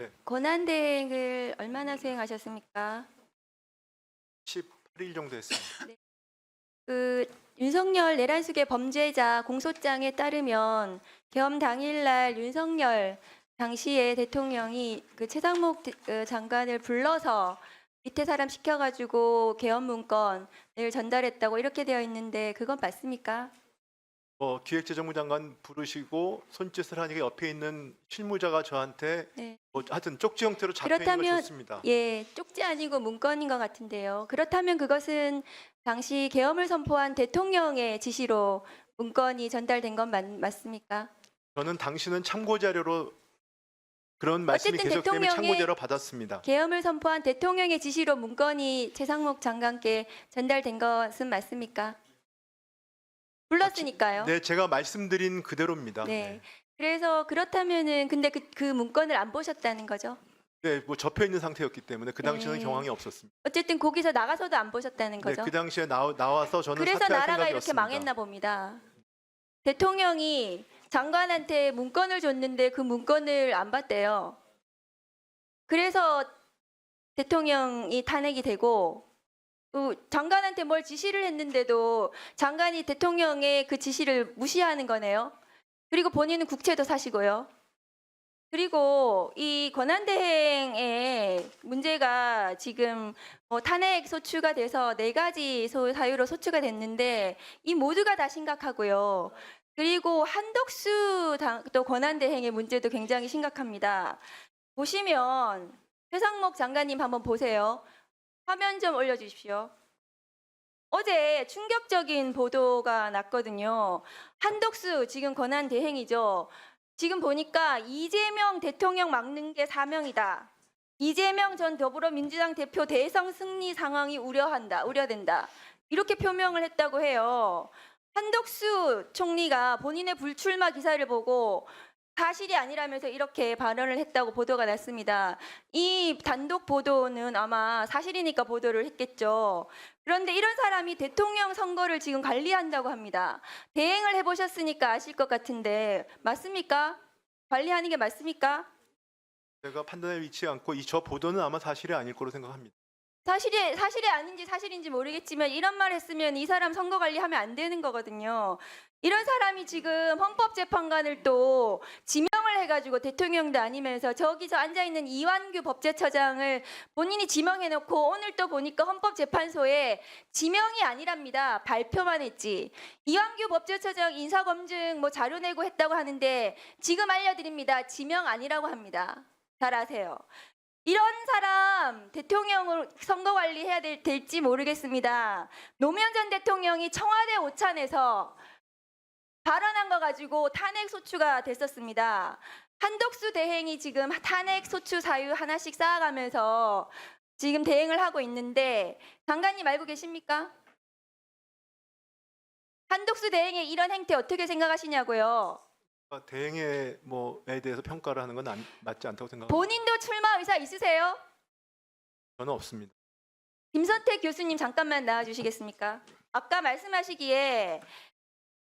네. 권한대행을 얼마나 수행하셨습니까? 18일 정도 했습니다. 그 윤석열 내란숙의 범죄자 공소장에 따르면 계엄 당일날 윤석열 당시에 대통령이 그 최상목 장관을 불러서 밑에 사람 시켜가지고 계엄 문건을 전달했다고 이렇게 되어 있는데 그건 맞습니까? 기획재정부 장관 부르시고 손짓을 하니까 옆에 있는 실무자가 저한테 네. 하여튼 쪽지 형태로 잡혀 있는 걸 그렇다면 줬습니다. 예, 쪽지 아니고 문건인 것 같은데요. 그렇다면 그것은 당시 계엄을 선포한 대통령의 지시로 문건이 전달된 건 맞습니까? 저는 당신은 참고 자료로 그런 말씀이 어쨌든 계속되면 참고 대통령의 자료 받았습니다. 계엄을 선포한 대통령의 지시로 문건이 최상목 장관께 전달된 것은 맞습니까? 불렀으니까요. 네, 제가 말씀드린 그대로입니다. 네. 그래서 그렇다면은 근데 그 문건을 안 보셨다는 거죠? 네, 뭐 접혀 있는 상태였기 때문에 그 당시는 네. 경황이 없었습니다. 어쨌든 거기서 나가서도 안 보셨다는 네, 거죠? 그 당시에 나와서 저는 그래서 사퇴할 나라가 이렇게 생각이었습니다. 망했나 봅니다. 대통령이 장관한테 문건을 줬는데 그 문건을 안 봤대요. 그래서 대통령이 탄핵이 되고 또 장관한테 뭘 지시를 했는데도 장관이 대통령의 그 지시를 무시하는 거네요. 그리고 본인은 국채도 사시고요. 그리고 이 권한대행의 문제가 지금 탄핵 소추가 돼서 4가지 사유로 소추가 됐는데 이 모두가 다 심각하고요. 그리고 한덕수 또 권한대행의 문제도 굉장히 심각합니다. 보시면 최상목 장관님 한번 보세요. 화면 좀 올려주십시오. 어제 충격적인 보도가 났거든요. 한덕수 지금 권한대행이죠. 지금 보니까 이재명 대통령 막는 게 사명이다. 이재명 전 더불어민주당 대표 대선 승리 상황이 우려된다. 이렇게 표명을 했다고 해요. 한덕수 총리가 본인의 불출마 기사를 보고 사실이 아니라면서 이렇게 발언을 했다고 보도가 났습니다. 이 단독 보도는 아마 사실이니까 보도를 했겠죠. 그런데 이런 사람이 대통령 선거를 지금 관리한다고 합니다. 대행을 해보셨으니까 아실 것 같은데 맞습니까? 관리하는 게 맞습니까? 제가 판단에 위치 않고 저 보도는 아마 사실이 아닐 거로 생각합니다. 사실이 아닌지 사실인지 모르겠지만 이런 말 했으면 이 사람 선거 관리하면 안 되는 거거든요. 이런 사람이 지금 헌법재판관을 또 지명을 해가지고 대통령도 아니면서 저기서 앉아있는 이완규 법제처장을 본인이 지명해놓고 오늘 또 보니까 헌법재판소에 지명이 아니랍니다. 발표만 했지. 이완규 법제처장 인사검증 자료 내고 했다고 하는데 지금 알려드립니다. 지명 아니라고 합니다. 잘 아세요. 이런 사람 대통령으로 선거 관리해야 될지 모르겠습니다. 노무현 전 대통령이 청와대 오찬에서 발언한 거 가지고 탄핵 소추가 됐었습니다. 한덕수 대행이 지금 탄핵 소추 사유 하나씩 쌓아가면서 지금 대행을 하고 있는데 장관님 알고 계십니까? 한덕수 대행의 이런 행태 어떻게 생각하시냐고요? 대행에 에 대해서 평가를 하는 건 맞지 않다고 생각합니다. 본인도 출마 의사 있으세요? 저는 없습니다. 김선택 교수님 잠깐만 나와주시겠습니까? 아까 말씀하시기에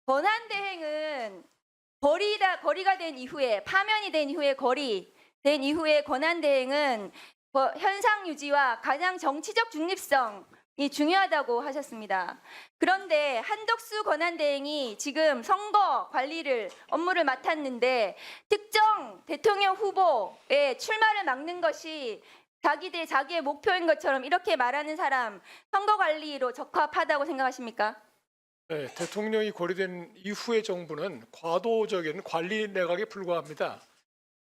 권한대행은 거리가 된 이후에 파면이 된 이후에 된 이후에 권한대행은 현상 유지와 가장 정치적 중립성이 중요하다고 하셨습니다. 그런데 한덕수 권한대행이 지금 선거 관리를 업무를 맡았는데 특정 대통령 후보의 출마를 막는 것이 자기의 목표인 것처럼 이렇게 말하는 사람 선거 관리로 적합하다고 생각하십니까? 네, 대통령이 고려된 이후의 정부는 과도적인 관리 내각에 불과합니다.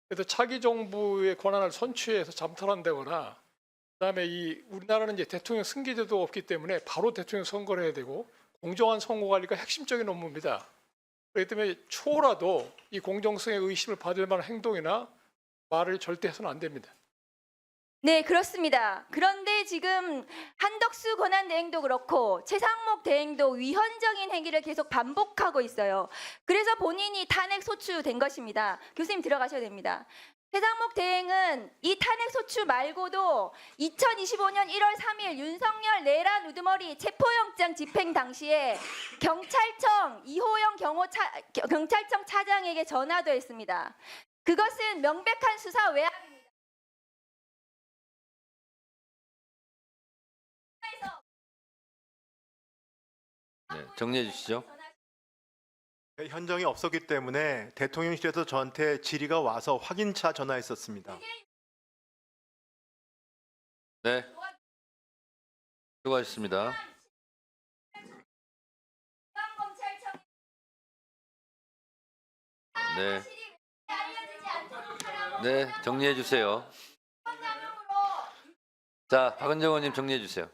그래서 차기 정부의 권한을 선취해서 잠탈한다거나, 그다음에 우리나라는 이제 대통령 승계제도가 없기 때문에 바로 대통령 선거를 해야 되고 공정한 선거 관리가 핵심적인 업무입니다. 그렇기 때문에 초라도 이 공정성의 의심을 받을 만한 행동이나 말을 절대 해서는 안 됩니다. 네, 그렇습니다. 그런데 지금 한덕수 권한대행도 그렇고 최상목 대행도 위헌적인 행위를 계속 반복하고 있어요. 그래서 본인이 탄핵 소추된 것입니다. 교수님 들어가셔야 됩니다. 최상목 대행은 이 탄핵 소추 말고도 2025년 1월 3일 윤석열 내란 우두머리 체포영장 집행 당시에 경찰청 이호영 경찰청 차장에게 전화도 했습니다. 그것은 명백한 수사 외압입니다. 네, 정리해 주시죠. 현정이 없었기 때문에 대통령실에서 저한테 질의가 와서 확인차 전화했었습니다. 네, 수고하셨습니다. 네, 네, 정리해 주세요. 자, 박은정 의원님 정리해 주세요.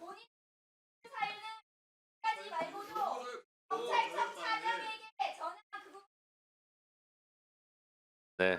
네.